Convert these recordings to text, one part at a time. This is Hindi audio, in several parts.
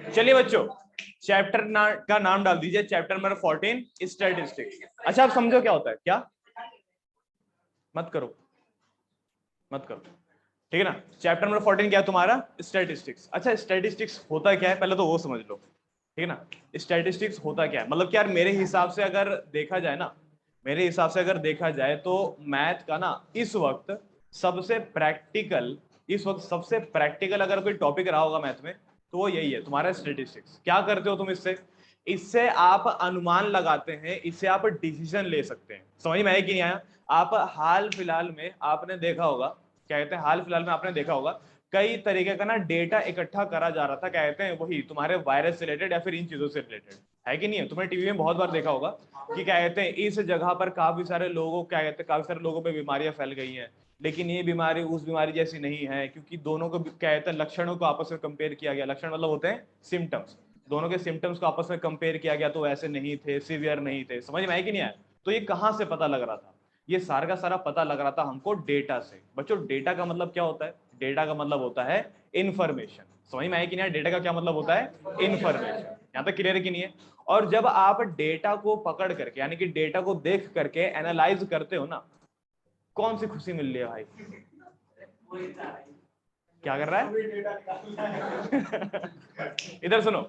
चलिए बच्चों, चैप्टर का नाम डाल दीजिए, चैप्टर नंबर 14 स्टैटिस्टिक्स। अच्छा आप समझो क्या होता है, क्या मत करो मत करो, ठीक है ना। चैप्टर नंबर 14 क्या है तुम्हारा, स्टैटिस्टिक्स। अच्छा स्टैटिस्टिक्स होता क्या है पहले तो वो समझ लो, ठीक है ना। स्टैटिस्टिक्स होता क्या है, मतलब कि यार मेरे हिसाब से अगर देखा जाए ना, मेरे हिसाब से अगर देखा जाए तो मैथ का ना इस वक्त सबसे प्रैक्टिकल, इस वक्त सबसे प्रैक्टिकल अगर कोई टॉपिक रहा होगा मैथ में तो वो यही है तुम्हारा स्टैटिस्टिक्स। क्या करते हो तुम इससे, इससे आप अनुमान लगाते हैं, इससे आप डिसीजन ले सकते हैं। समझ में आया कि नहीं आया। आप हाल फिलहाल में आपने देखा होगा, क्या कहते हैं, हाल फिलहाल में आपने देखा होगा कई तरीके का ना डेटा इकट्ठा करा जा रहा था, क्या कहते हैं, वही तुम्हारे वायरस से रिलेटेड या फिर इन चीजों से रिलेटेड, है कि नहीं है। तुमने टीवी में बहुत बार देखा होगा कि क्या कहते हैं इस जगह पर काफी सारे लोगों, क्या कहते हैं, काफी सारे लोगों पे बीमारियां फैल गई हैं, लेकिन ये बीमारी उस बीमारी जैसी नहीं है, क्योंकि दोनों को क्या कहते हैं लक्षणों को आपस में कंपेयर किया गया। लक्षण मतलब होते हैं सिम्टम्स, दोनों के सिम्टम्स को आपस में कंपेयर किया गया तो ऐसे नहीं थे, सीवियर नहीं थे। समझ में आया कि नहीं आया। तो ये कहां से पता लग रहा था, ये सारा का सारा पता लग रहा था हमको डेटा से। बच्चों डेटा का मतलब क्या होता है, डेटा का मतलब होता है इंफॉर्मेशन। समझ में आया कि नहीं, डेटा का क्या मतलब होता है, इंफॉर्मेशन। यहां तक क्लियर है कि नहीं है। और जब आप डेटा को पकड़ करके यानी कि डेटा को देख करके एनालाइज करते हो ना, कौन सी खुशी मिल रही है भाई, क्या कर रहा है इधर सुनो।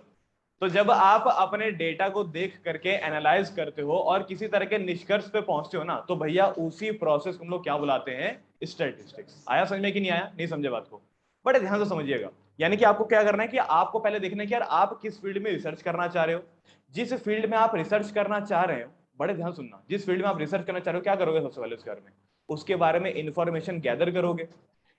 तो जब आप अपने डेटा को देख करके एनालाइज करते हो और किसी तरह के निष्कर्ष पे पहुंचते हो ना, तो भैया उसी प्रोसेस को हम लोग क्या बुलाते हैं, स्टैटिस्टिक्स। आया समझ में कि नहीं आया, नहीं समझे बात को, बड़े ध्यान से समझिएगा। यानी कि आपको क्या करना है कि आपको पहले देखना है कि यार आप किस फील्ड में रिसर्च करना चाह रहे हो। जिस फील्ड में आप रिसर्च करना चाह रहे हो, बड़े ध्यान सुनना, जिस फील्ड में आप रिसर्च करना चाह रहे हो क्या करोगे सबसे पहले उसके बारे में, उसके बारे में इंफॉर्मेशन गैदर करोगे।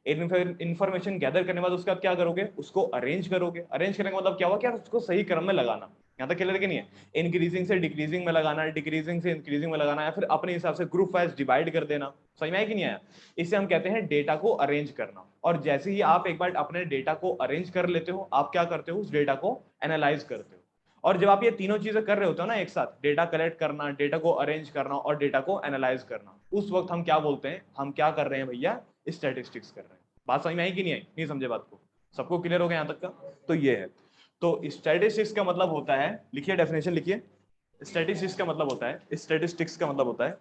इन्फॉर्मेशन गैदर करने के बाद उसके बाद क्या करोगे, उसको अरेंज करोगे। अरेंज करने का मतलब क्या हुआ कि यार उसको सही क्रम में लगाना। यहाँ तक क्लियर कि नहीं है। इंक्रीजिंग से डिक्रीजिंग में लगाना, डिक्रीजिंग से इंक्रीजिंग में लगाना, या फिर अपने हिसाब से ग्रुप वाइज डिवाइड कर देना। समझ में आया कि नहीं आया। इसे हम कहते हैं डेटा को अरेंज करना। और जैसे ही आप एक बार अपने डेटा को अरेंज कर लेते हो, आप क्या करते हो, उस डेटा को एनालाइज करते हो। और जब आप ये तीनों चीजें कर रहे होते हो ना एक साथ, डेटा कलेक्ट करना, डेटा को अरेंज करना और डेटा को एनालाइज करना, उस वक्त हम क्या बोलते हैं, हम क्या कर रहे हैं भैया, स्टैटिस्टिक्स कर रहे हैं। बात समझ में आई कि नहीं आई, नहीं समझे बात को, सबको क्लियर हो गया यहां तक का। तो ये है, तो स्टैटिस्टिक्स का मतलब होता है, लिखिए डेफिनेशन लिखिए। स्टैटिस्टिक्स का मतलब होता है, स्टैटिस्टिक्स का मतलब होता है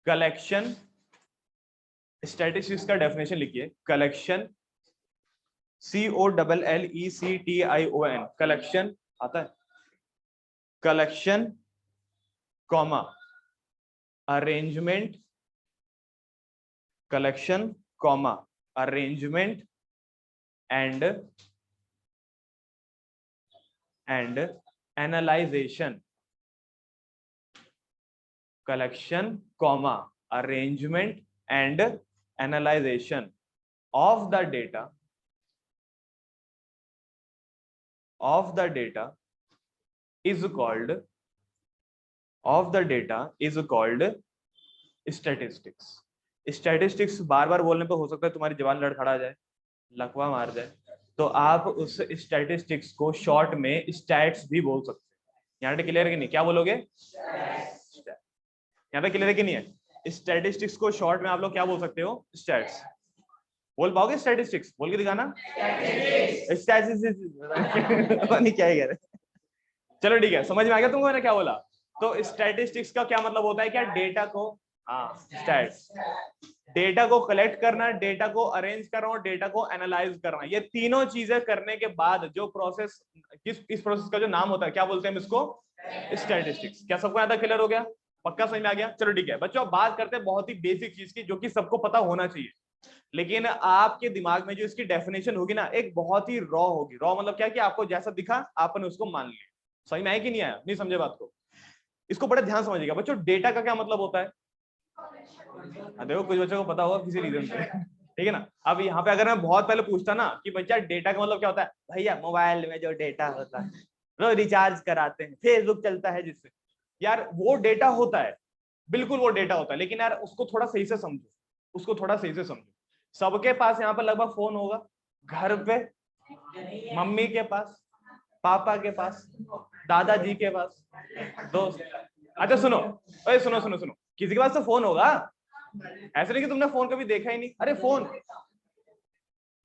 कलेक्शन। स्टैटिस्टिक्स का डेफिनेशन लिखिए, कलेक्शन, COLLECTION, कलेक्शन आता है, collection comma arrangement, collection comma arrangement and analysation, collection comma arrangement and analyzation of the data is called statistics। Statistics बार बार बोलने पे हो सकता है तुम्हारी जबान लड़खड़ा जाए, लकवा मार जाए, तो आप उस स्टैटिस्टिक्स को शॉर्ट में स्टैट्स भी बोल सकते हैं। यहाँ पे क्लियर है कि नहीं, क्या बोलोगे, यहाँ पे क्लियर है कि नहीं है। स्टैटिस्टिक्स को शॉर्ट में आप लोग क्या बोल सकते हो, स्टैट्स। बोल पाओगे स्टैटिस्टिक्स, बोल के दिखाना, स्टैटिस्टिक्स पता नहीं क्या ही कह रहे। चलो ठीक है, समझ में आ गया तुमको मैंने क्या बोला। तो स्टैटिस्टिक्स का क्या मतलब होता है, क्या डेटा को, हाँ स्टैट्स, डेटा को कलेक्ट करना, डेटा को अरेंज करना और डेटा को एनालाइज करना। ये तीनों चीजें करने के बाद जो प्रोसेस, इस प्रोसेस का जो नाम होता है क्या बोलते हैं हम इसको, स्टैटिस्टिक्स। क्या सबको यहाँ तक क्लियर हो गया, पक्का समझ में आ गया। चलो ठीक है बच्चों, अब बात करते हैं बहुत ही बेसिक चीज की जो कि सबको पता होना चाहिए, लेकिन आपके दिमाग में जो इसकी डेफिनेशन होगी ना एक बहुत ही रॉ होगी। रॉ मतलब क्या, कि आपको जैसा दिखा आपने उसको मान लिया। समझ में आया कि नहीं आया, नहीं समझे बात को, इसको बड़े ध्यान समझिएगा बच्चों। डेटा का क्या मतलब होता है, देखो कुछ बच्चों को पता होगा किसी रीजन से ठीक है ना। अब यहाँ पे अगर मैं बहुत पहले पूछता ना कि बच्चा डेटा का मतलब क्या होता है, भैया मोबाइल में जो डेटा होता है, रोज रिचार्ज कराते हैं, फेसबुक चलता है जिससे, यार वो डेटा होता है, बिल्कुल वो डेटा होता है, लेकिन यार उसको थोड़ा सही से समझो, उसको थोड़ा सही से समझो। सबके पास यहाँ पर लगभग फोन होगा, घर पे, मम्मी के पास, पापा के पास, दादाजी के पास, दोस्त। अच्छा सुनो, अरे सुनो सुनो सुनो, किसी के पास तो फोन होगा, ऐसे नहीं कि तुमने फोन कभी देखा ही नहीं, अरे फोन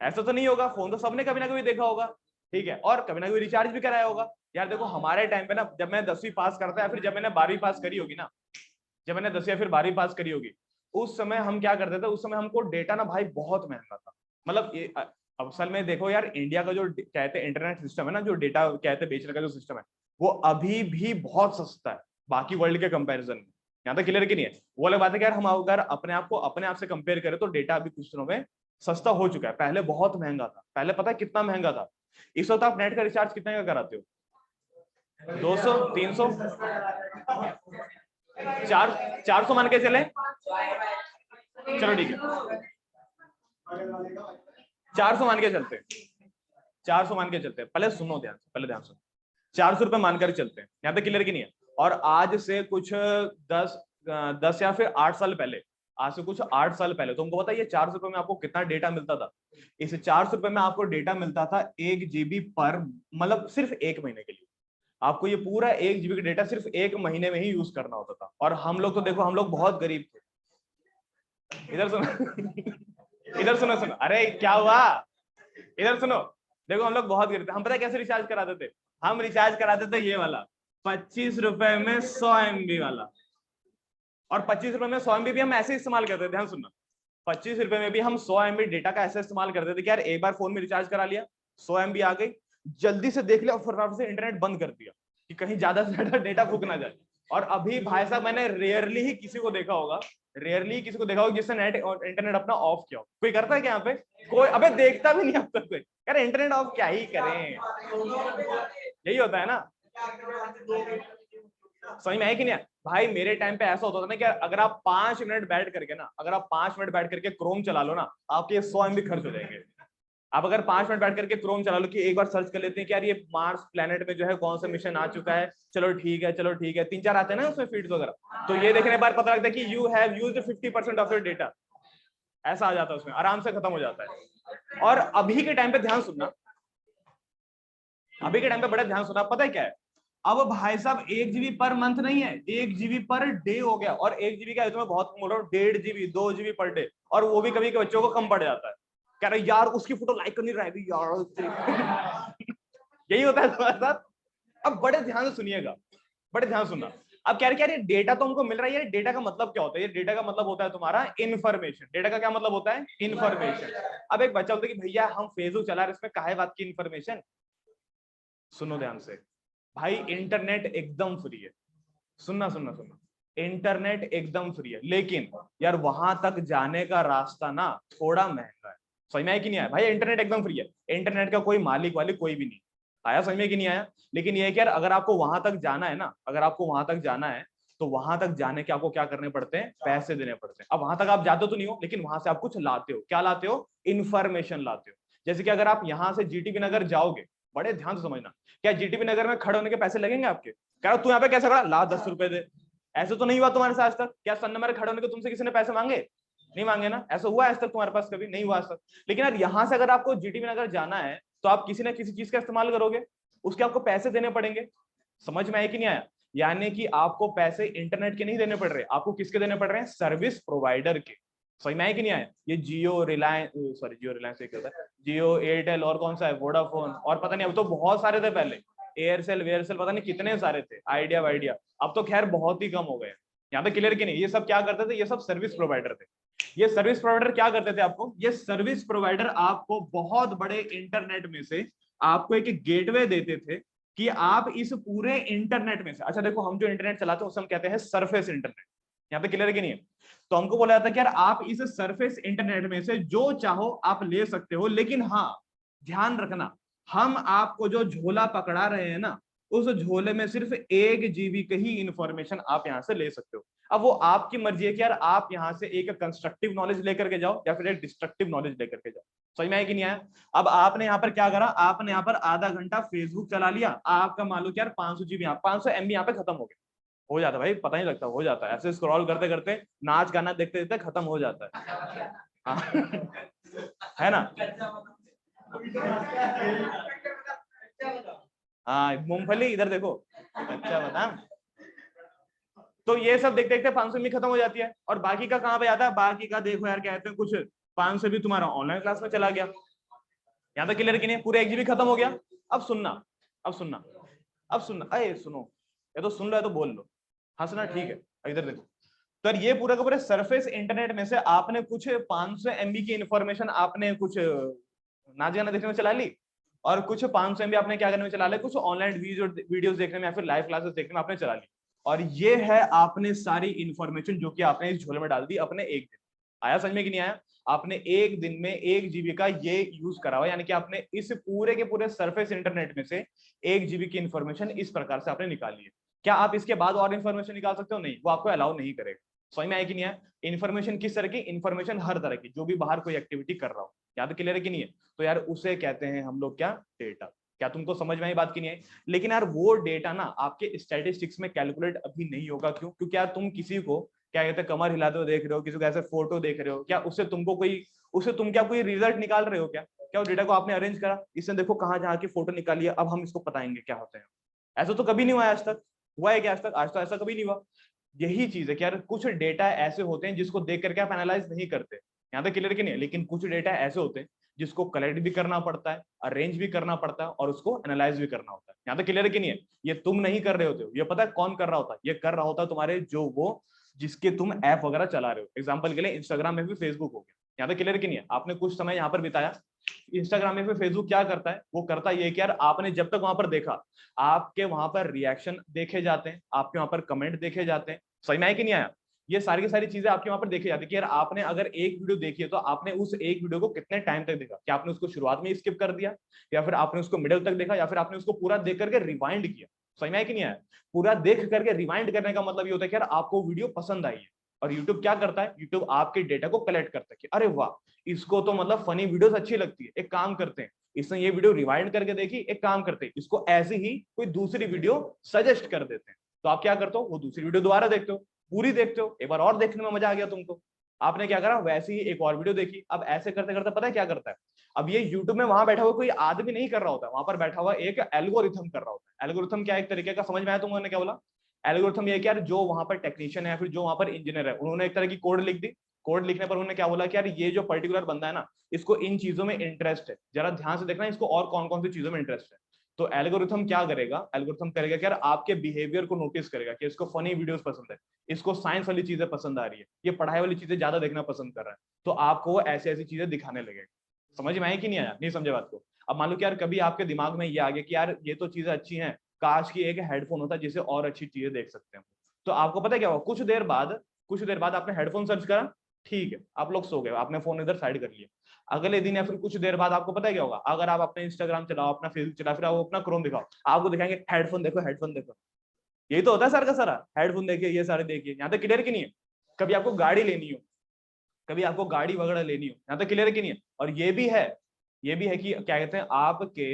ऐसा तो नहीं होगा, फोन तो सबने कभी ना कभी देखा होगा, ठीक है, और कभी ना कभी रिचार्ज भी कराया होगा। यार देखो हमारे टाइम पे ना, जब मैं 10वीं पास करता या फिर जब मैंने 12वीं पास करी होगी ना, जब मैंने 10वीं या फिर 12वीं पास करी होगी, उस समय हम क्या करते थे, उस समय हमको डेटा ना भाई बहुत महंगा था। मतलब असल में देखो यार, इंडिया का जो कहते हैं इंटरनेट सिस्टम है ना, जो डेटा कहते हैं बेचने का जो सिस्टम है, वो अभी भी बहुत सस्ता है बाकी वर्ल्ड के कंपैरिजन में। यहाँ तक क्लियर की नहीं है? वो अलग बात है कि यार हम अगर अपने आप को अपने आप से कंपेयर करें तो डेटा अभी कुछ दिनों में सस्ता हो चुका है, पहले बहुत महंगा था। पहले पता है कितना महंगा था? इस वक्त आप नेट का रिचार्ज कितने का कराते हो? 200, 300, 400 मान के चले, चलो ठीक है 400 मान के चलते हैं, 400 मान के चलते हैं, पहले सुनो ध्यान से, पहले ध्यान सुनो, 400 रुपए मानकर चलते हैं, यहाँ तक क्लियर की नहीं है? और आज से कुछ 10 या फिर 8 साल पहले, आज से कुछ 8 साल पहले तुमको पता है ये 400 रुपए में आपको कितना डेटा मिलता था? इस 400 रुपए में आपको डेटा मिलता था 1 GB पर, मतलब सिर्फ 1 महीने के लिए आपको ये पूरा 1 GB का डेटा सिर्फ 1 महीने में ही यूज करना होता था। और हम लोग तो देखो, हम लोग बहुत गरीब थे। इधर सुनो इधर सुनो सुनो, अरे क्या हुआ, इधर सुनो, देखो हम लोग बहुत गरीब थे। हम पता है कैसे रिचार्ज कराते थे? हम रिचार्ज कराते थे ये वाला 25 रुपए में 100 MB वाला, और 25 रुपए में 100 MB भी हम ऐसे इस्तेमाल करते थे। ध्यान सुनना, 25 रुपए में भी हम 100 MB डेटा का ऐसे इस्तेमाल करते थे कि यार एक बार फोन में रिचार्ज करा लिया, 100 MB आ गई, जल्दी से देख लिया और फटाफट से इंटरनेट बंद कर दिया कि कहीं ज्यादा से ज्यादा डेटा फूक ना जाए। और अभी भाई साहब मैंने रेयरली ही किसी को देखा होगा, रेयरली किसी को देखा होगा जिसने नेट इंटरनेट अपना ऑफ किया हो। कोई करता है क्या यहाँ पे? कोई अबे देखता भी नहीं अब तक कोई। यार इंटरनेट ऑफ क्या ही करें, यही होता है ना। समझ में है कि नहीं? भाई मेरे टाइम पे ऐसा होता था ना कि अगर आप 5 मिनट बैठ करके ना, अगर आप 5 मिनट बैठ करके क्रोम चला लो ना, आपके 100 MB खर्च हो जाएंगे। आप अगर 5 मिनट बैठ करके क्रोम चला लो कि एक बार सर्च कर लेते हैं कि यार ये मार्स प्लेनेट में जो है कौन सा मिशन आ चुका है, चलो ठीक है चलो ठीक है, 3-4 आते हैं ना उसमें फीड्स वगैरह, तो ये देखने के बाद पता लगता है कि you have used 50% of your data, ऐसा आ जाता है उसमें, आराम से खत्म हो जाता है। और अभी के टाइम पे ध्यान सुनना, अभी के टाइम पे बड़ा ध्यान सुनना, पता है क्या है? अब भाई साहब 1 GB पर मंथ नहीं है, 1 GB पर डे हो गया। और 1 GB का मैं बहुत बोल रहा हूँ, 1.5 GB 2 GB पर डे, और वो भी कभी के बच्चों को कम पड़ जाता है। कह रहे यार उसकी फोटो लाइक करनी रहेगी यार यही होता है तुम्हारे साथ। अब बड़े ध्यान से सुनिएगा, बड़े ध्यान सुनना। अब कह रहे यार ये डेटा तो हमको मिल रहा है, ये डेटा का मतलब क्या होता है? ये डेटा का मतलब होता है तुम्हारा इन्फॉर्मेशन। डेटा का क्या मतलब होता है? इन्फॉर्मेशन। अब एक बच्चा बोलता है कि भैया हम फेसबुक चला रहे हैं, इसमें काहे बात की इन्फॉर्मेशन? सुनो ध्यान से भाई, इंटरनेट एकदम फ्री है, सुनना सुनना सुनना, इंटरनेट एकदम फ्री है, लेकिन यार वहां तक जाने का रास्ता ना थोड़ा महंगा है। समझ में आया कि नहीं आया? भाई इंटरनेट एकदम फ्री है, इंटरनेट का कोई मालिक वाली कोई भी नहीं। आया समझ में कि नहीं आया? लेकिन ये है कि यार अगर आपको वहां तक जाना है ना, अगर आपको वहां तक जाना है, तो वहां तक जाने के आपको क्या करने पड़ते हैं? पैसे देने पड़ते हैं। अब वहां तक आप जाते तो नहीं हो, लेकिन वहां से आप कुछ लाते हो। क्या लाते हो? इन्फॉर्मेशन लाते हो। जैसे कि अगर आप यहाँ से जीटीबी नगर जाओगे, बड़े ध्यान से समझना, क्या जीटीबी नगर में खड़े होने के पैसे लगेंगे आपके? कह रहा तू यहाँ पे कैसे खड़ा, ला 10 रुपए दे। ऐसे तो नहीं हुआ तुम्हारे साथ आज तक? क्या सन नंबर खड़े होने के तुमसे किसी ने पैसे मांगे? नहीं मांगे ना। ऐसा हुआ आज तक तुम्हारे पास? कभी नहीं हुआ आज तक। लेकिन यार यहाँ से अगर आपको जीटीबी नगर जाना है, तो आप किसी ना किसी चीज का इस्तेमाल करोगे, उसके आपको पैसे देने पड़ेंगे। समझ में आया कि नहीं आया? यानी कि आपको पैसे इंटरनेट के नहीं देने पड़ रहे, आपको किसके देने पड़ रहे हैं? सर्विस प्रोवाइडर के। समझ में आया कि नहीं आया? ये जियो, रिलायंस, सॉरी जियो रिलायंस एक होता है, जियो, एयरटेल, और कौन सा है, वोडाफोन, और पता नहीं, अब तो बहुत सारे थे पहले, एयरसेल वेयरसेल, पता नहीं कितने सारे थे, आइडिया वाइडिया, अब तो खैर बहुत ही कम हो गए। यहाँ पे क्लियर की नहीं? ये सब क्या करते थे? ये सब सर्विस प्रोवाइडर थे। ये सर्विस प्रोवाइडर क्या करते थे आपको? ये सर्विस प्रोवाइडर आपको बहुत बड़े इंटरनेट में से आपको एक गेटवे देते थे कि आप इस पूरे इंटरनेट में से, अच्छा देखो हम जो इंटरनेट चलाते हैं उसे हम कहते हैं सरफेस इंटरनेट। यहाँ पे क्लियर की नहीं है? तो हमको बोला जाता है कि यार आप इस सरफेस इंटरनेट में से जो चाहो आप ले सकते हो, लेकिन हाँ ध्यान रखना, हम आपको जो झोला पकड़ा रहे हैं ना, उस झोले में सिर्फ 1 GB की ही इंफॉर्मेशन आप यहाँ से ले सकते हो। अब वो आपकी मर्जी है कि यार आप यहाँ से एक कंस्ट्रक्टिव नॉलेज लेकर के जाओ या फिर एक डिस्ट्रक्टिव नॉलेज लेकर के जाओ। समझ में आया कि नहीं आया? अब आपने यहाँ पर क्या करा, आपने यहाँ पर आधा घंटा फेसबुक चला लिया, आपका मान लो कि यार 500 GB, 500 MB यहाँ पे खत्म हो गया। हो जाता है भाई, पता नहीं लगता, हो जाता है ऐसे स्क्रॉल करते करते, नाच गाना देखते देखते खत्म हो जाता है। हाँ। है ना? हाँ मूंगफली इधर देखो, अच्छा बादाम, तो ये सब देखते देखते 500 MB खत्म हो जाती है, और बाकी का कहाँ पे जाता है? बाकी का देखो यार, कहते हैं कुछ 500 भी तुम्हारा ऑनलाइन क्लास में चला गया। यहाँ तक क्लियर कि नहीं? पूरे 1 GB खत्म हो गया। अब सुनना, अब सुनना, अब सुनना, अरे सुनो, या तो सुन लो या तो बोल लो, हंसना ठीक है। इधर देखो, तो ये पूरा का पूरा सरफेस इंटरनेट में से आपने कुछ 500 MB की इंफॉर्मेशन आपने कुछ नाच गाना देखने में चला ली, और कुछ 500 MB आपने क्या करने में चला लिया? कुछ ऑनलाइन वीडियोस देखने में या फिर लाइव क्लासेस देखने में आपने चला ली। और ये है आपने सारी इंफॉर्मेशन जो कि आपने इस झोले में डाल दी अपने एक दिन। आया समझ में कि नहीं आया? आपने एक दिन में 1 GB का ये यूज करा हुआ, यानी कि आपने इस पूरे के पूरे सरफेस इंटरनेट में से 1 GB की इंफॉर्मेशन इस प्रकार से आपने निकाली है। क्या आप इसके बाद और इंफॉर्मेशन निकाल सकते हो? नहीं, वो आपको अलाउ नहीं करेगा। समझ में आया कि नहीं है? इन्फॉर्मेशन किस तरह की? इन्फॉर्मेशन हर तरह की, जो भी बाहर कोई एक्टिविटी कर रहा हो। याद क्लियर है कि नहीं है? तो यार उसे कहते हैं हम लोग क्या? डेटा। क्या तुमको समझ में आई बात की नहीं आई? लेकिन यार वो डेटा ना आपके स्टैटिस्टिक्स में कैलकुलेट अभी नहीं होगा। क्यों? क्योंकि यार तुम किसी को क्या कहते हैं कमर हिलाते हुए देख रहे हो, किसी को ऐसे फोटो देख रहे हो, क्या उससे तुमको कोई, उससे तुम क्या कोई रिजल्ट निकाल रहे हो? क्या क्या वो डेटा को आपने अरेंज करा, इसने देखो कहाँ जहाँ की फोटो निकाली है, अब हम इसको बताएंगे क्या होते हैं? ऐसा तो कभी नहीं हुआ आज तक। हुआ है क्या आज तक? आज तो ऐसा कभी नहीं हुआ। यही चीज है कि यार कुछ डेटा ऐसे होते हैं जिसको देख करके आप एनालाइज नहीं करते। यहाँ तक क्लियर कि नहीं? लेकिन कुछ डेटा ऐसे होते हैं जिसको कलेक्ट भी करना पड़ता है, अरेंज भी करना पड़ता है, और उसको एनालाइज भी करना होता है। यहाँ तक क्लियर कि नहीं है? ये तुम नहीं कर रहे होते हो, ये पता है कौन कर रहा होता है? ये कर रहा होता है तुम्हारे जो वो जिसके तुम ऐप वगैरह चला रहे हो। एग्जाम्पल के लिए इंस्टाग्राम में भी फेसबुक हो गया। यहाँ तक क्लियर कि नहीं है? आपने कुछ समय यहाँ पर बिताया, इंस्टाग्राम में, फिर फेसबुक क्या करता है? वो करता ये कि यार आपने जब तक वहां पर देखा, आपके वहां पर रिएक्शन देखे जाते हैं, आपके वहां पर कमेंट देखे जाते हैं। सही में है कि नहीं आया? ये सारी की सारी चीजें आपके वहां पर देखी जाती है कि यार आपने अगर एक वीडियो देखी है तो आपने उस एक वीडियो को कितने टाइम तक देखा? क्या आपने उसको शुरुआत में स्किप कर दिया, या फिर आपने उसको मिडिल तक देखा, या फिर आपने उसको पूरा देख करके रिवाइंड किया? सही में है कि नहीं आया? पूरा देख करके रिवाइंड करने का मतलब ये होता है कि यार आपको वीडियो पसंद आई है। और यूट्यूब क्या करता है? यूट्यूब आपके डेटा को कलेक्ट करता है कि अरे वाह, इसको तो मतलब फनी वीडियोस अच्छी लगती है, एक काम करते हैं, इसने ये वीडियो रिवाइंड करके देखी, एक काम करते हैं इसको ऐसे ही कोई दूसरी वीडियो सजेस्ट कर देते हैं। तो आप क्या करते हो? वो दूसरी वीडियो दोबारा देखते हो, पूरी देखते हो, एक बार और देखने में मजा आ गया तुमको, आपने क्या करा? वैसे ही एक और वीडियो देखी। अब ऐसे करते करते पता है क्या करता है? अब ये यूट्यूब में वहां बैठा हुआ कोई आदमी नहीं कर रहा होता, वहां पर बैठा हुआ एक एल्गोरिथम कर रहा होता है। एल्गोरिथम क्या? एक तरीके का, समझ में आया तुमने क्या बोला? एल्गोरिथम ये कि यार जो वहां पर टेक्नीशियन है या फिर जो वहां पर इंजीनियर है, उन्होंने एक तरह की कोड लिख दी। कोड लिखने पर उन्होंने क्या बोला कि यार ये जो पर्टिकुलर बंदा है ना, इसको इन चीजों में इंटरेस्ट है, जरा ध्यान से देखना इसको और कौन कौन सी चीजों में इंटरेस्ट है। तो एल्गोरिथम क्या करेगा? एल्गोरिथम करेगा कि यार आपके बिहेवियर को नोटिस करेगा कि इसको फनी वीडियोस पसंद है, इसको साइंस वाली चीजें पसंद आ रही है, ये पढ़ाई वाली चीजें ज्यादा देखना पसंद कर रहा है, तो आपको ऐसी ऐसी चीजें दिखाने लगेगा। समझ में आया कि नहीं आया? नहीं समझे बात को? अब मान लो कि यार कभी आपके दिमाग में ये आ गया कि यार ये तो चीजें अच्छी हैं, काश की एक हेडफोन होता जिससे और अच्छी चीजें देख सकते हैं। तो आपको पता है क्या हुआ? कुछ देर बाद आपने हेडफोन सर्च करा, ठीक है, आप लोग सो गए, आपने फोन इधर साइड कर लिया। अगले दिन या फिर कुछ देर बाद आपको पता है क्या होगा? अगर आप अपने इंस्टाग्राम चलाओ, अपना फेसबुक चलाओ, फिर आप अपना क्रोम दिखाओ, आपको दिखाएंगे हेडफोन देखो, हेडफोन देखो। यही तो होता है सर का सारा, हेडफोन देखिए, ये सारे देखिए। यहाँ तक क्लियर की नहीं है? कभी आपको गाड़ी लेनी हो, कभी आपको गाड़ी वगैरह लेनी हो, यहाँ तक क्लियर की नहीं है? और ये भी है, ये भी है कि क्या कहते हैं आपके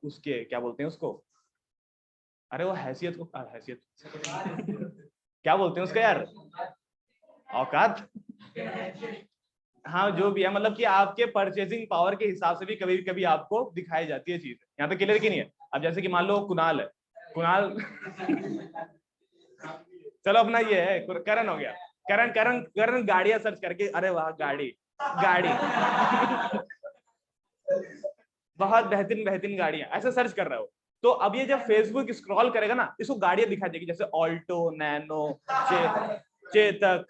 उसके क्या बोलते हैं उसको, अरे वो हैसियत को, हैसियत क्या बोलते हैं उसका यार? औकात। हाँ जो भी है, मतलब कि आपके परचेसिंग पावर के हिसाब से भी कभी कभी आपको दिखाई जाती है चीज। यहाँ तक क्लियर की नहीं है? अब जैसे कि मान लो कुणाल है, कुणाल चलो अपना ये है करण हो गया, करण करण करण गाड़ियां सर्च करके, अरे वाह गाड़ी, गाड़ी बहुत बेहतरीन बेहतरीन गाड़ियां, ऐसे सर्च कर रहे हो। तो अब ये जब फेसबुक स्क्रॉल करेगा ना, इसको गाड़ियां दिखाई देगी, जैसे ऑल्टो, नैनो, चेतक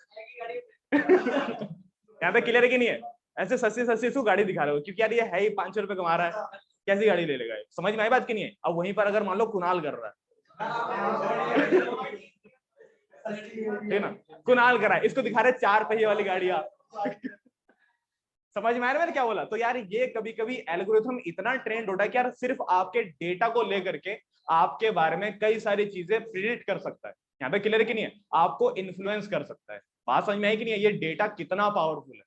यहाँ पे क्लियर है कि नहीं है? ऐसे सस्ती सस्ती इसको गाड़ी दिखा रहे हो, क्योंकि यार ये है ही 500 रुपए कमा रहा है, कैसी गाड़ी ले लेगा? समझ में आई बात की नहीं है? अब वहीं पर अगर मान लो कुणाल कर रहा है, ठीक ना, कुणाल कर रहा है, इसको दिखा रहे 4 पहिए वाली गाड़ियां समझ में आया मैंने क्या बोला? तो यार ये कभी कभी एल्गोरिथम इतना ट्रेंड होता है कि यार सिर्फ आपके डेटा को लेकर के आपके बारे में कई सारी चीजें प्रिडिक्ट कर सकता है। यहाँ पे क्लियर की नहीं है? आपको इन्फ्लुएंस कर सकता है। बात समझ में आई कि नहीं है? ये डेटा कितना पावरफुल है,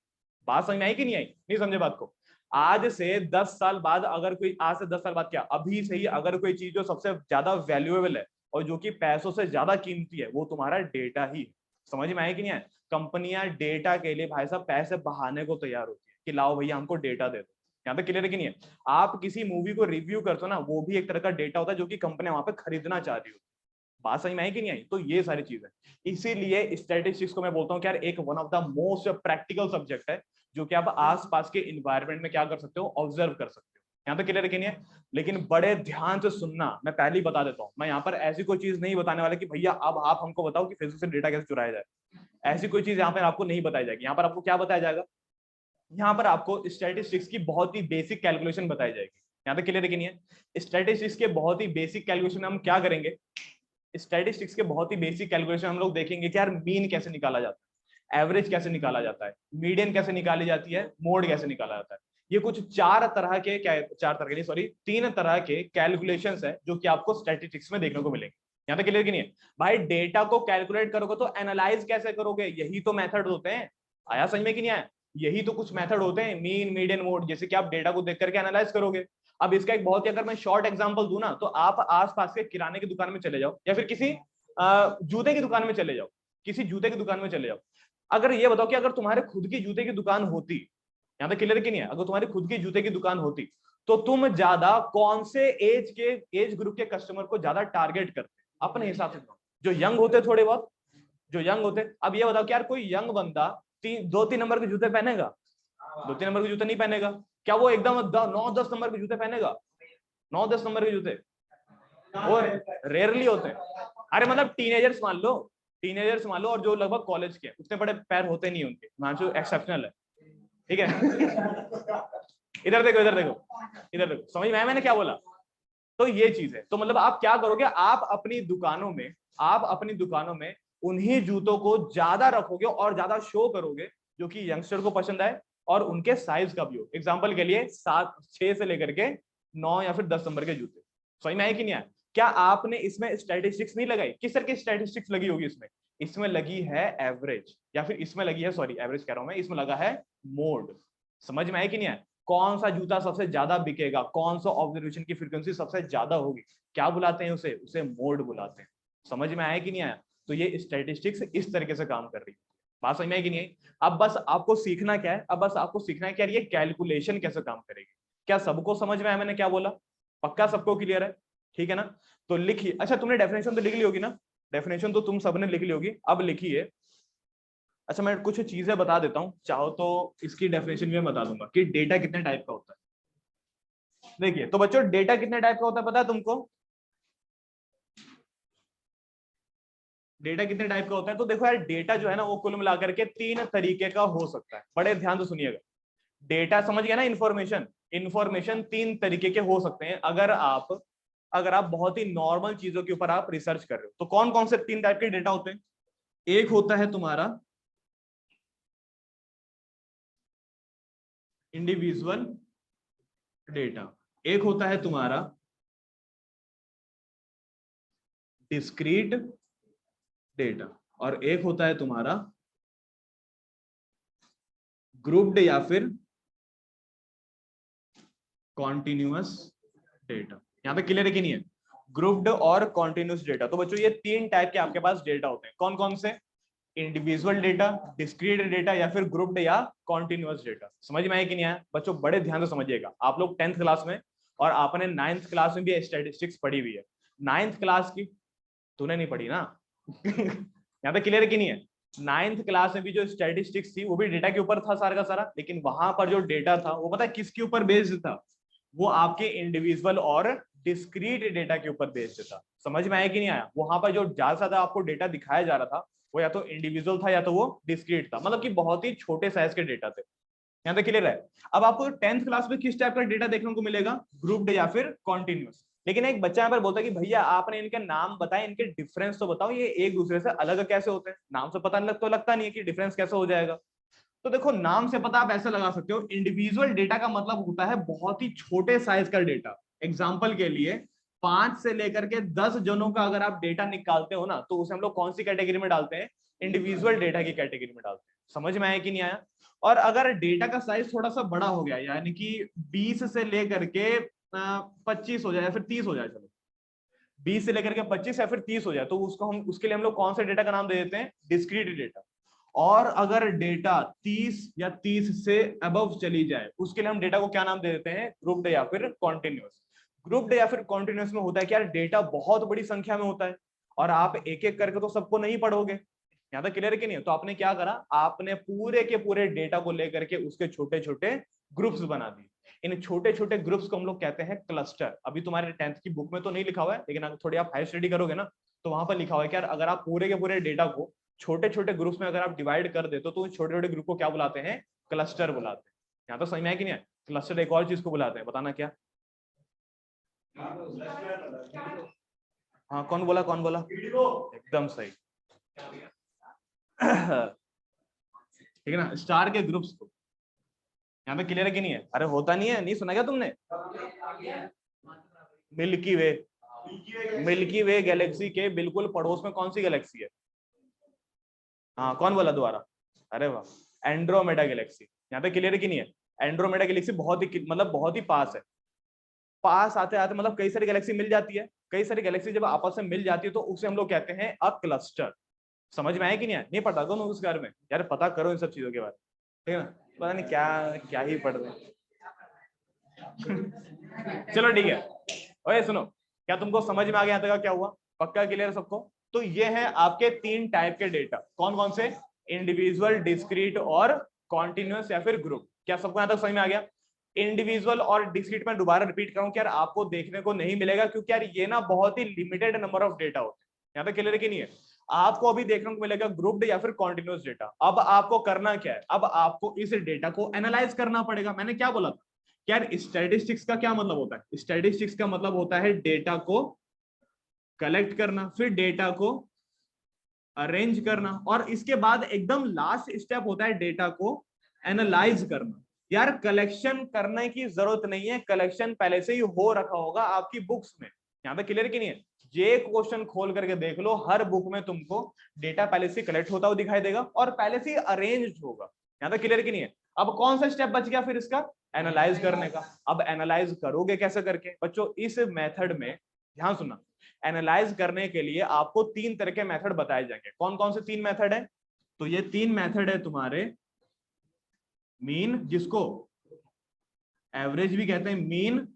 बात समझ में आई कि नहीं आई? नहीं समझे बात को? आज से 10 साल बाद अगर कोई, आज से 10 साल बाद क्या, अभी से ही अगर कोई चीज जो सबसे ज्यादा वैल्यूएबल है और जो कि पैसों से ज्यादा कीमती है, वो तुम्हारा डेटा ही। समझ में आया कि नहीं है? कंपनियां डेटा के लिए भाई साहब पैसे बहाने को तैयार होती है कि लाओ भैया हमको डेटा दे दो। यहाँ पे क्लियर है कि नहीं है? आप किसी मूवी को रिव्यू करते हो ना, वो भी एक तरह का डेटा होता है जो कि कंपनी वहां पे खरीदना चाह रही हो। बात समझ में आई कि नहीं आई? तो ये सारी चीज है, इसीलिए स्टैटिस्टिक्स को मैं बोलता हूँ कि यार एक one of the most practical subject है, जो कि आप आसपास के इन्वायरमेंट में क्या कर सकते हो, ऑब्जर्व कर सकते हो। यहाँ तक क्लियर है कि नहीं है? लेकिन बड़े ध्यान से सुनना, मैं पहले ही बता देता हूँ, मैं यहाँ पर ऐसी कोई चीज नहीं बताने वाला कि भैया अब आप हमको बताओ कि फेसबुक से डेटा कैसे चुराया जाए, ऐसी कोई चीज यहाँ पर आपको नहीं बताई जाएगी। यहाँ पर आपको क्या बताया जाएगा, यहाँ पर आपको स्टैटिस्टिक्स की बहुत ही बेसिक कैलकुलेशन बताई जाएगी। यहाँ तक क्लियर है कि नहीं है? स्टैटिस्टिक्स के बहुत ही बेसिक कैलकुलेशन हम क्या करेंगे, स्टैटिस्टिक्स के बहुत ही बेसिक कैलकुलेशन हम लोग देखेंगे कि यार मीन कैसे निकाला जाता है, एवरेज कैसे निकाला जाता है, मीडियन कैसे निकाली जाती है, मोड कैसे निकाला जाता है। ये कुछ तीन तरह के कैलकुलेशंस है जो कि आपको स्टैटिस्टिक्स में देखने को मिलेंगे। यहाँ तक क्लियर कि नहीं है? भाई डेटा को कैलकुलेट करोगे तो एनालाइज कैसे करोगे, यही तो मेथड होते हैं। आया समझ में कि नहीं आया? यही तो कुछ मेथड होते हैं, मीन मीडियन मोड, जैसे कि आप डेटा को देख करके एनालाइज करोगे। अब इसका एक बहुत ही, अगर मैं शॉर्ट एग्जांपल दूं ना, तो आप आसपास के किराने की दुकान में चले जाओ या फिर किसी जूते की दुकान में चले जाओ, किसी जूते की दुकान में चले जाओ। अगर ये बताओ कि अगर तुम्हारे खुद की जूते की दुकान होती, यहाँ तक क्लियर कि नहीं है, अगर तुम्हारी खुद की जूते की दुकान होती तो तुम ज्यादा कौन से एज ग्रुप के कस्टमर को ज्यादा टारगेट करते? अपने हिसाब से जो यंग होते, थोड़े बहुत जो यंग होते। अब ये बताओ कि यार कोई यंग बंदा 2-3 नंबर के जूते पहनेगा? 2-3 नंबर के जूते नहीं पहनेगा। क्या वो एकदम 9-10 नंबर के जूते पहनेगा? 9-10 नंबर के जूते वो रेयरली होते हैं। अरे मतलब टीनेजर्स मान लो, टीनेजर्स मान लो, और जो लगभग कॉलेज के, उतने बड़े पैर होते नहीं उनके, मानसू एक्सेप्शनल है, ठीक है। इधर देखो, इधर देखो, इधर देखो, समझ में आया मैंने क्या बोला? तो ये चीज है। तो मतलब आप क्या करोगे, आप अपनी दुकानों में उन्हीं जूतों को ज्यादा रखोगे और ज्यादा शो करोगे जो कि यंगस्टर को पसंद आए और उनके साइज का भी हो। एग्जांपल के लिए 6 से लेकर के 9 या फिर 10 नंबर के जूते। समझ में आए कि नहीं आए? क्या आपने इसमें स्टैटिस्टिक्स नहीं लगाई? किस तरह की स्टैटिस्टिक्स लगी होगी इसमें? इसमें लगी है एवरेज, या फिर इसमें लगी है, सॉरी एवरेज कह रहा हूं मैं, इसमें लगा है मोड। समझ में आए कि नहीं आए? कौन सा जूता सबसे ज्यादा बिकेगा, कौन सा ऑब्जर्वेशन की फ्रीक्वेंसी सबसे ज्यादा होगी, क्या बुलाते हैं उसे मोड बुलाते हैं। समझ में आया कि नहीं आया? तो ये स्टैटिस्टिक्स इस तरीके से काम कर रही है। बात समझ में आई कि नहीं आई? अब बस आपको सीखना क्या है, अब बस आपको सीखना है कि यार ये कैलकुलेशन कैसे काम करेगी। क्या सबको समझ में आया मैंने क्या बोला? पक्का सबको क्लियर है? ठीक है ना? तो लिखिए। अच्छा तुमने डेफिनेशन तो लिख ली होगी ना? डेफिनेशन तो तुम सबने लिख ली होगी, अब लिखिए। अच्छा मैं कुछ चीजें बता देता हूं, चाहो तो इसकी डेफिनेशन भी मैं बता दूंगा कि डेटा कितने टाइप का होता है। देखिए तो बच्चों, डेटा कितने टाइप का होता है पता है तुमको? डेटा कितने टाइप का होता है? तो देखो यार, डेटा जो है ना, वो कुल मिलाकर के 3 तरीके का हो सकता है। बड़े ध्यान से सुनिएगा। डेटा समझ गया ना? इंफॉर्मेशन 3 तरीके के हो सकते हैं अगर आप बहुत ही नॉर्मल चीजों के ऊपर आप रिसर्च कर रहे हो। तो कौन कौन से 3 टाइप के डेटा होते हैं? एक होता है तुम्हारा इंडिविजुअल डेटा, एक होता है तुम्हारा डिस्क्रीट डेटा, और एक होता है तुम्हारा ग्रुप्ड या फिर कॉन्टिन्यूअस डेटा। यहां पे क्लियर है कि नहीं है? ग्रुप्ड और कॉन्टिन्यूअस डेटा। तो बच्चों ये 3 टाइप के आपके पास डेटा होते हैं। कौन कौन से? इंडिविजुअल डेटा, डिस्क्रीट डेटा, या फिर ग्रुप्ड या कॉन्टिन्यूअस डेटा। समझ में आया कि नहीं आया? बच्चों बड़े ध्यान से समझिएगा। आप लोग 10th क्लास में और आपने 9th क्लास में भी स्टैटिस्टिक्स पढ़ी हुई है। 9th क्लास की तूने नहीं पढ़ी ना? यहाँ पे क्लियर है कि नहीं है? 9th क्लास में भी जो स्टैटिस्टिक्स थी वो भी डेटा के ऊपर था सारा का सारा, लेकिन वहां पर जो डेटा था वो पता है किसके ऊपर बेस्ड था? वो आपके इंडिविजुअल और डिस्क्रीट डेटा के ऊपर बेस्ड था। समझ में आया कि नहीं आया? वहां पर जो ज्यादा से ज्यादा आपको डेटा दिखाया जा रहा था वो या तो इंडिविजुअल था या तो वो डिस्क्रीट था, मतलब कि बहुत ही छोटे साइज के डेटा थे। यहाँ तक क्लियर है? अब आपको 10th क्लास में किस टाइप का डेटा देखने को मिलेगा? ग्रुप्ड या फिर कॉन्टिन्यूअस। लेकिन एक बच्चा यहाँ पर बोलता है कि भैया आपने इनके नाम बताए, इनके डिफरेंस तो बताओ, ये एक दूसरे से अलग कैसे होते हैं? नाम से पता नहीं लगता नहीं है कि डिफरेंस कैसे हो जाएगा। तो देखो नाम से पता आप ऐसे लगा सकते हो, इंडिविजुअल डेटा का मतलब होता है बहुत ही छोटे साइज का डेटा। एग्जाम्पल के लिए 5 से लेकर के 10 जनों का अगर आप डेटा निकालते हो ना, तो उसे हम लोग कौन सी कैटेगरी में डालते हैं? इंडिविजुअल डेटा की कैटेगरी में डालते हैं। समझ में आया कि नहीं आया? और अगर डेटा का साइज थोड़ा सा बड़ा हो गया, यानी कि 20 से लेकर के 25 हो जाए या फिर 30 हो जाए, चलो 20 से लेकर के 25 या फिर 30 हो जाए, तो उसके लिए हम लोग कौन से डेटा का नाम दे देते हैं? Discrete data. और अगर डेटा 30 या 30 से अबव चली जाए, उसके लिए हम डेटा को क्या नाम दे देते हैं? ग्रुप्ड या फिर कॉन्टिन्यूअस। ग्रुप्ड या फिर कॉन्टिन्यूअस में होता है कि यार डेटा बहुत बड़ी संख्या में होता है, और आप एक एक करके तो सबको नहीं पढ़ोगे। यहाँ तक क्लियर है कि नहीं? तो आपने क्या करा, आपने पूरे के पूरे डेटा को लेकर के उसके छोटे छोटे ग्रुप्स बना दिए। इन छोटे छोटे ग्रुप्स को हम लोग कहते हैं क्लस्टर। अभी तुम्हारे 10th की बुक में तो नहीं लिखा हुआ है, लेकिन अगर थोड़ी आप हाई स्टडी करोगे ना तो वहां पर लिखा हुआ है कि यार अगर आप पूरे के पूरे डेटा को छोटे छोटे ग्रुप्स में अगर आप डिवाइड कर देते हो तो छोटे छोटे ग्रुप को क्या बुलाते हैं? क्लस्टर बुलाते हैं। यहाँ तो समझ में है कि नहीं है? क्लस्टर एक और चीज को बुलाते हैं, बताना क्या? हाँ कौन बोला, कौन बोला? एकदम सही। ठीक है ना, स्टार के ग्रुप्स को। यहाँ पे क्लियर है कि नहीं है? अरे होता नहीं है, नहीं सुना क्या तुमने? मिल्की वे, मिल्की वे गैलेक्सी के बिल्कुल पड़ोस में कौन सी गैलेक्सी है? हाँ कौन बोला दोबारा? अरे वाह, एंड्रोमेडा गैलेक्सी। यहाँ पे क्लियर है कि नहीं है? एंड्रोमेडा गैलेक्सी बहुत ही मतलब बहुत ही पास है। पास आते आते मतलब कई सारी गैलेक्सी मिल जाती है। कई सारी गैलेक्सी जब आपस में मिल जाती है तो उसे हम लोग कहते हैं अ क्लस्टर। समझ में आया कि नहीं? नहीं पता तुम उस बारे में? यार पता करो इन सब चीजों के बारे में, ठीक है ना? पता नहीं क्या क्या ही पढ़ रहे। चलो ठीक है। ओए सुनो, क्या तुमको समझ में आ गया यहाँ तक क्या हुआ? पक्का क्लियर सबको? तो ये है आपके 3 टाइप के डेटा। कौन कौन से? इंडिविजुअल, डिस्क्रीट और कॉन्टिन्यूअस या फिर ग्रुप। क्या सबको यहाँ तक समझ में आ गया? इंडिविजुअल और डिस्क्रीट में दोबारा रिपीट करूं कि यार आपको देखने को नहीं मिलेगा, क्योंकि यार ये ना बहुत ही लिमिटेड नंबर ऑफ डेटा होते हैं। यहाँ तक क्लियर है कि नहीं है? आपको अभी देखने को मिलेगा ग्रुप्ड या फिर कॉन्टिन्यूअस डेटा। अब आपको करना क्या है? अब आपको इस डेटा को एनालाइज करना पड़ेगा। मैंने क्या बोला था? यार स्टैटिस्टिक्स का क्या मतलब होता है? स्टैटिस्टिक्स का मतलब होता है डेटा को कलेक्ट करना, फिर डेटा को अरेंज करना, और इसके बाद एकदम लास्ट स्टेप होता है डेटा को एनालाइज करना। यार कलेक्शन करने की जरूरत नहीं है, कलेक्शन पहले से ही हो रखा होगा आपकी बुक्स में। यहाँ पे क्लियर कि नहीं है? ये क्वेश्चन खोल करके देख लो, हर बुक में तुमको डेटा पहले से कलेक्ट होता हुआ दिखाई देगा और पहले से ही अरेंज होगा। यहाँ पे क्लियर कि नहीं है? अब कौन सा स्टेप बच गया फिर इसका? एनालाइज करने का। अब एनालाइज करोगे कैसे करके बच्चों? इस मेथड में ध्यान सुनना, एनालाइज करने के लिए आपको 3 तरह के मेथड बताए जाएंगे। कौन कौन से 3 मेथड है? तो ये 3 मेथड है तुम्हारे मीन, जिसको एवरेज भी कहते हैं, मीन,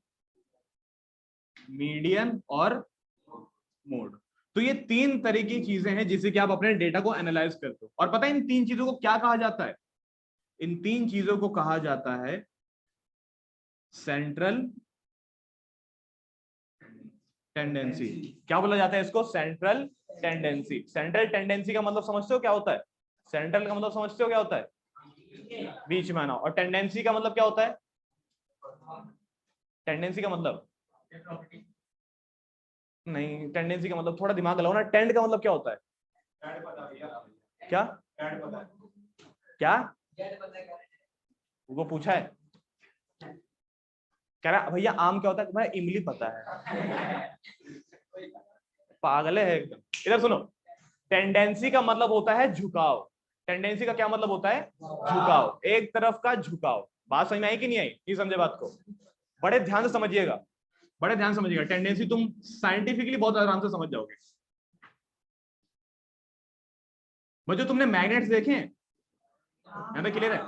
मीडियन और मोड। तो ये 3 तरह की चीजें हैं जिससे कि आप अपने डेटा को एनालाइज करते हो। और पता है इन 3 चीजों को क्या कहा जाता है? इन 3 चीजों को कहा जाता है सेंट्रल टेंडेंसी। क्या बोला जाता है इसको? Central tendency. सेंट्रल टेंडेंसी का मतलब समझते हो क्या होता है? सेंट्रल का मतलब समझते हो क्या होता है? बीच में आना। और टेंडेंसी का मतलब क्या होता है? टेंडेंसी का मतलब नहीं, टेंडेंसी का मतलब थोड़ा दिमाग लगाओ ना। टेंड का मतलब क्या होता है? क्या क्या वो पूछा है? कह रहा भैया आम क्या होता है? भाई इमली पता है। पागल है एकदम। इधर सुनो, टेंडेंसी का मतलब होता है झुकाव। टेंडेंसी का क्या मतलब होता है? झुकाव, एक तरफ का झुकाव। बात समझ में आई कि नहीं आई? नहीं समझे बात को? बड़े ध्यान से समझिएगा, बड़े ध्यान से समझिएगा। टेंडेंसी तुम साइंटिफिकली बहुत आराम से समझ जाओगे। बच्चों तुमने मैग्नेट्स देखे हैं? यहाँ पे क्लियर है?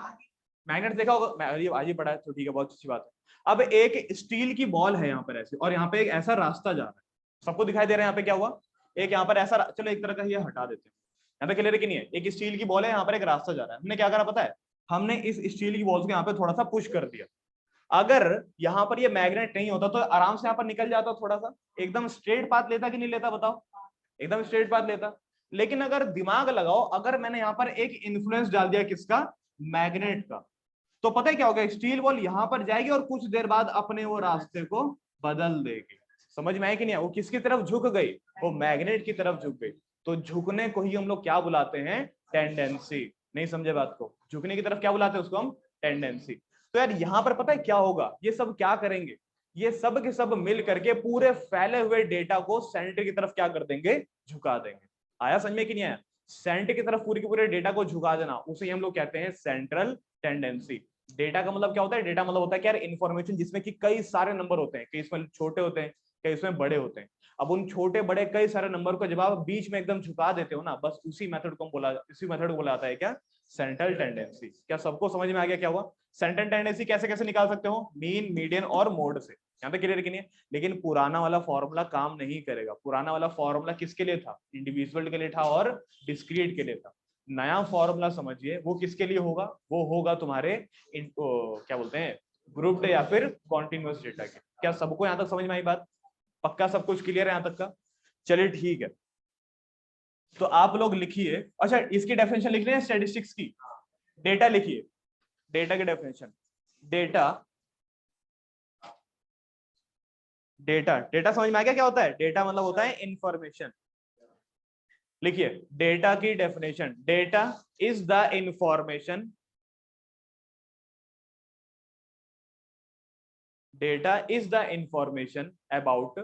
मैग्नेट देखा होगा, आज ही पढ़ा है तो ठीक है, बहुत अच्छी बात है। अब एक स्टील की बॉल है यहाँ पर ऐसे, और यहाँ पे एक ऐसा रास्ता जा रहा है, सबको दिखाई दे रहा है यहाँ पे क्या हुआ? एक यहाँ पर ऐसा, चलो एक तरह का ये हटा देते हैं। यहाँ पे क्लियर है कि नहीं है? एक स्टील की बॉल है, यहाँ पर एक रास्ता जा रहा है। हमने क्या करा पता है? हमने इस स्टील की बॉल को यहाँ पे थोड़ा सा पुश कर दिया। अगर यहाँ पर ये मैग्नेट नहीं होता तो आराम से यहाँ पर निकल जाता, थोड़ा सा एकदम स्ट्रेट पाथ लेता कि नहीं लेता? बताओ, एकदम स्ट्रेट पाथ लेता। लेकिन अगर दिमाग लगाओ, अगर मैंने यहाँ पर एक इन्फ्लुएंस डाल दिया, किसका? मैग्नेट का, तो पता है क्या होगा? स्टील बॉल यहां पर जाएगी और कुछ देर बाद अपने वो रास्ते को बदल देगी। समझ में आया कि नहीं? वो किसकी तरफ झुक गई? वो मैग्नेट की तरफ झुक गई। तो झुकने को ही हम लोग क्या बुलाते हैं? टेंडेंसी। नहीं समझे बात को? झुकने की तरफ क्या बुलाते हैं उसको हम? टेंडेंसी। तो यार यहां पर पता है क्या होगा? ये सब क्या करेंगे? ये सब के सब मिल करके पूरे फैले हुए डेटा को सेंटर की तरफ क्या कर देंगे? झुका देंगे। आया समझ में कि नहीं आया? सेंटर की तरफ पूरे के पूरे डेटा को झुका देना, उसे हम लोग कहते हैं सेंट्रल टेंडेंसी। डेटा का मतलब क्या होता है? डेटा मतलब होता है कि यार इन्फॉर्मेशन जिसमें कि कई सारे नंबर होते हैं, कई इसमें छोटे होते हैं, क्या इसमें बड़े होते हैं। अब उन छोटे बड़े कई सारे नंबर को जब आप बीच में एकदम झुका देते हो ना, बस उसी मेथड को बोला जाता है क्या, सेंट्रल टेंडेंसी। क्या सबको समझ में आ गया क्या हुआ? सेंट्रल टेंडेंसी कैसे कैसे निकाल सकते हो, मीन, मीडियन और मोड से। यहाँ पे क्लियर कि नहीं है? लेकिन पुराना वाला फॉर्मूला काम नहीं करेगा। पुराना वाला फॉर्मूला किसके लिए था? इंडिविजुअल के लिए था और डिस्क्रीट के लिए था। नया फॉर्मूला समझिए, वो किसके लिए होगा? वो होगा तुम्हारे क्या बोलते हैं, ग्रुप्ड या फिर कॉन्टिन्यूअस डेटा के। क्या सबको यहां तक समझ में आई बात? पक्का सब कुछ क्लियर है यहां तक का? चलिए ठीक है, तो आप लोग लिखिए। अच्छा, इसकी डेफिनेशन लिख रहे हैं स्टैटिस्टिक्स की। डेटा लिखिए, डेटा की डेफिनेशन। डेटा डेटा डेटा समझ में आ गया क्या होता है? डेटा मतलब होता है इंफॉर्मेशन। लिखिए डेटा की definition, data is the information, data is the information about,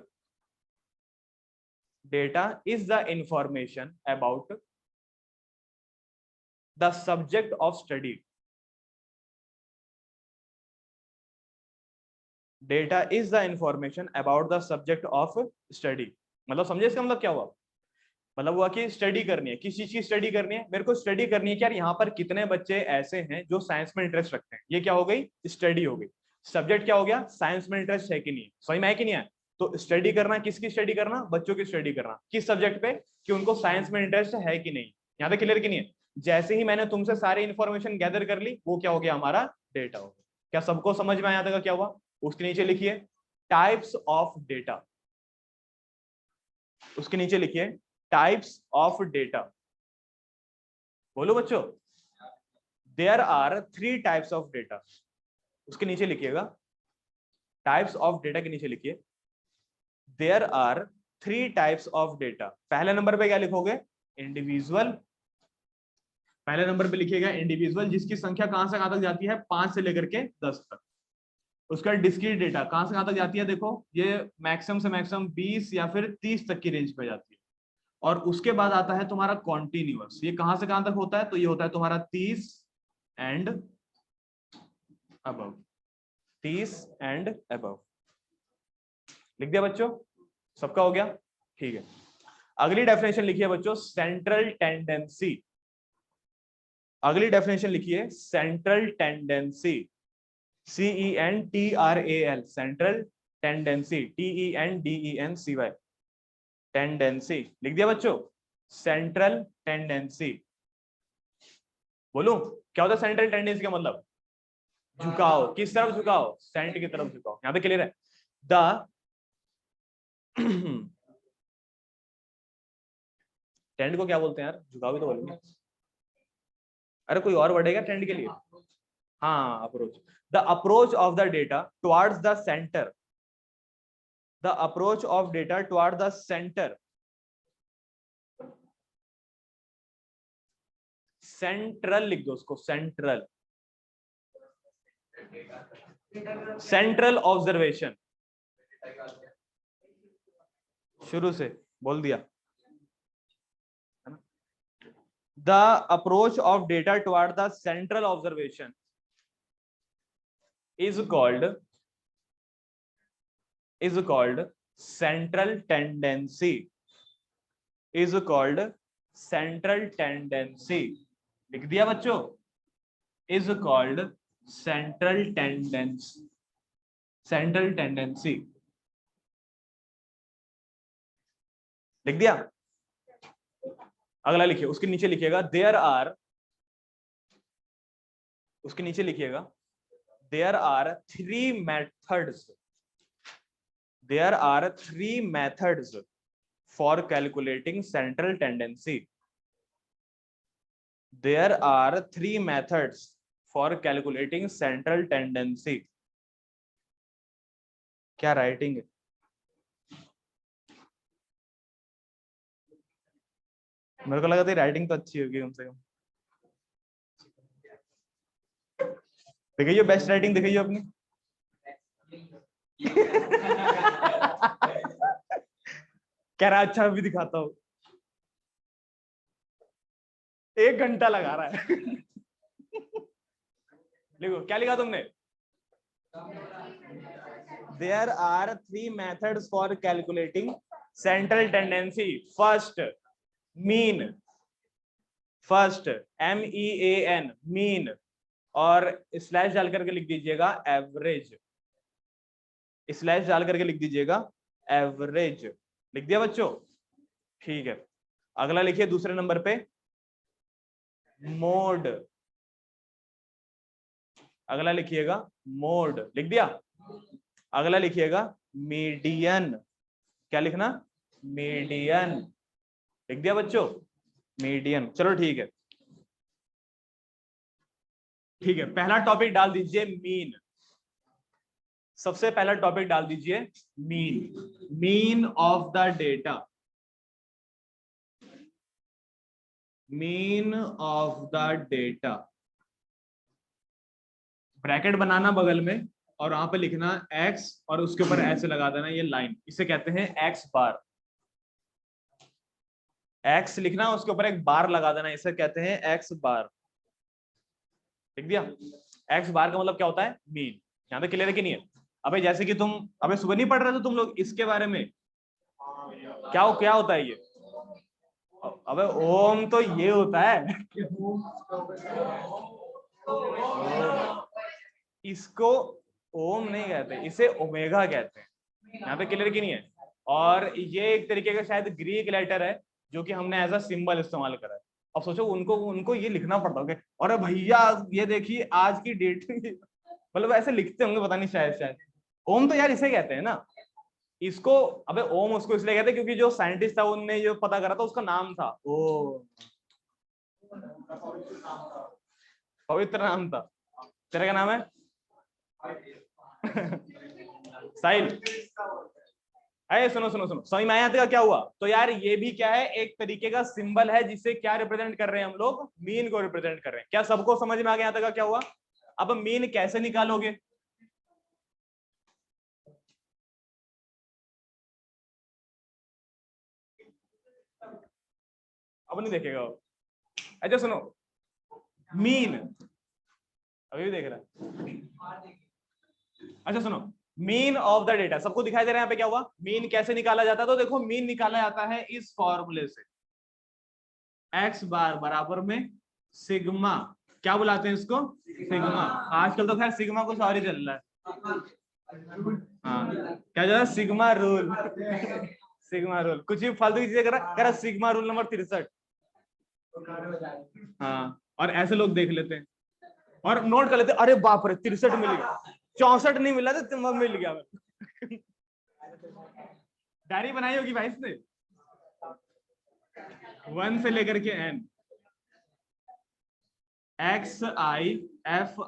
data is the information about the subject of study, data is the information about the subject of study। मतलब समझे इसका मतलब क्या हुआ? मतलब हुआ कि स्टडी करनी है, किस चीज की स्टडी करनी है? मेरे को स्टडी करनी है कि यार यहाँ पर कितने बच्चे ऐसे हैं जो साइंस में इंटरेस्ट रखते हैं। ये क्या हो गई? स्टडी हो गई। सब्जेक्ट क्या हो गया? साइंस में इंटरेस्ट है कि नहीं, समझ में है कि नहीं है? तो स्टडी करना, किसकी स्टडी करना? बच्चों की स्टडी करना। किस सब्जेक्ट पे? कि उनको साइंस में इंटरेस्ट है कि नहीं। यहाँ पे क्लियर कि नहीं है? जैसे ही मैंने तुमसे सारी इंफॉर्मेशन गैदर कर ली, वो क्या हो गया? हमारा डेटा हो गया। क्या सबको समझ में आया था क्या हुआ? उसके नीचे लिखिए टाइप्स ऑफ डेटा, उसके नीचे लिखिए टाइप्स ऑफ डेटा। बोलो बच्चों, there are 3 types of data. उसके नीचे लिखिएगा टाइप्स ऑफ डेटा के नीचे लिखिए there are 3 types of data. पहले नंबर पे क्या लिखोगे? इंडिविजुअल। पहले नंबर पे लिखिएगा इंडिविजुअल, जिसकी संख्या कहां से कहां तक जाती है? 5 से लेकर के 10 तक। उसका डिस्क्रीट डेटा कहां से कहां तक जाती है? देखो ये मैक्सिमम से मैक्सिमम 20 या फिर 30 तक की रेंज पे जाती है। और उसके बाद आता है तुम्हारा कॉन्टिन्यूअस। ये कहां से कहां तक होता है? तो ये होता है तुम्हारा 30 एंड अबव, 30 एंड अबव। लिख दिया बच्चों? सबका हो गया? ठीक है। अगली डेफिनेशन लिखिए बच्चों, सेंट्रल टेंडेंसी। अगली डेफिनेशन लिखिए central tendency, CENTRAL, central tendency, TENDENCY, tendency. लिख दिया बच्चों? Central tendency. बोलूं क्या होता है सेंट्रल टेंडेंसी का मतलब? झुकाव। किस तरफ झुकाव? सेंट की तरफ झुकाव। यहां पे क्लियर है? द टेंड को क्या बोलते हैं यार? झुकाव ही तो बोलेंगे। अरे कोई और वर्ड है क्या टेंड के लिए? हाँ, approach. The approach of the data towards the centre, the approach of data toward the centre. Central लिख दो उसको, सेंट्रल, सेंट्रल ऑब्जर्वेशन। शुरू से बोल दिया। The approach of data toward the central observation is called central tendency, is called central tendency। लिख दिया बच्चों? is called central tendency, central tendency। लिख दिया? अगला लिखिए, उसके नीचे लिखिएगा देयर आर, उसके नीचे लिखिएगा there are 3 methods, there are 3 methods for calculating central tendency, there are 3 methods for calculating central tendency। क्या राइटिंग है? मेरे को लगा था राइटिंग तो अच्छी होगी कम से कम। दिखाइए बेस्ट राइटिंग, दिखाइए अपनी। कह रहा अच्छा भी दिखाता हूं। 1 घंटा लगा रहा है। लिखो क्या लिखा तुमने? There are 3 methods for calculating central tendency. First mean, first MEAN mean, और स्लैश डाल करके लिख दीजिएगा एवरेज, स्लैश डाल करके लिख दीजिएगा एवरेज। लिख दिया बच्चों? ठीक है, अगला लिखिए दूसरे नंबर पे मोड, अगला लिखिएगा मोड, लिख दिया? अगला लिखिएगा मीडियन, क्या लिखना? मीडियन, लिख दिया बच्चों? मीडियन। चलो ठीक है, ठीक है, पहला टॉपिक डाल दीजिए मीन। सबसे पहला टॉपिक डाल दीजिए mean, mean of the data, mean of the data. Bracket बनाना बगल में और वहां पे लिखना x और उसके ऊपर ऐसे लगा देना ये लाइन, इसे कहते हैं x बार। x लिखना, उसके ऊपर एक बार लगा देना, इसे कहते हैं x बार। लिख दिया? x बार का मतलब क्या होता है? मीन। यहाँ तक क्लियर है कि नहीं है? अबे जैसे कि तुम अबे सुबह नहीं पढ़ रहे थे तुम लोग इसके बारे में? क्या होता है ये? अबे ओम तो ये होता है इसको ओम नहीं कहते, इसे ओमेगा कहते हैं। यहाँ पे क्लियर की नहीं है? और ये एक तरीके का शायद ग्रीक लेटर है जो कि हमने एज अ सिंबल इस्तेमाल करा है। अब सोचो उनको ये लिखना पड़ता होगा, और भैया ये देखिए आज की डेट मतलब ऐसे लिखते होंगे, पता नहीं, शायद ओम तो यार इसे कहते हैं ना इसको। अबे ओम उसको इसलिए कहते हैं क्योंकि जो साइंटिस्ट था उनने जो पता करा था उसका नाम था ओ, पवित्र नाम था। तेरा क्या नाम है? साहिल। अरे सुनो सुनो सुनो, समझ में आया का क्या हुआ? तो यार ये भी क्या है, एक तरीके का सिंबल है जिससे क्या रिप्रेजेंट कर रहे हैं हम लोग? मीन को रिप्रेजेंट कर रहे हैं। क्या सबको समझ में आ गया यहाँ तक का क्या हुआ? अब मीन कैसे निकालोगे? अब नहीं देखेगा वो। अच्छा सुनो, मीन अभी भी देख रहा है। अच्छा सुनो, मीन ऑफ द डेटा सबको दिखाई दे रहा है यहाँ पे क्या हुआ? मीन कैसे निकाला जाता है? तो देखो मीन निकाला जाता है इस फॉर्मूले से, एक्स बार बराबर में सिग्मा, क्या बुलाते हैं इसको? सिग्मा। आजकल तो खैर सिग्मा कुछ और ही चल रहा है। हाँ, क्या चल रहा है? सिग्मा रूल सिग्मा रूल कुछ भी फालतू की चीजें कर रहा, सिग्मा रूल नंबर 63। हाँ, और ऐसे लोग देख लेते हैं और नोट कर लेते, अरे बाप रे 63 मिल गया, 64 नहीं मिला तो तुम मिल गया। डायरी बनाई होगी भाई इसने, 1 से लेकर के n, XIF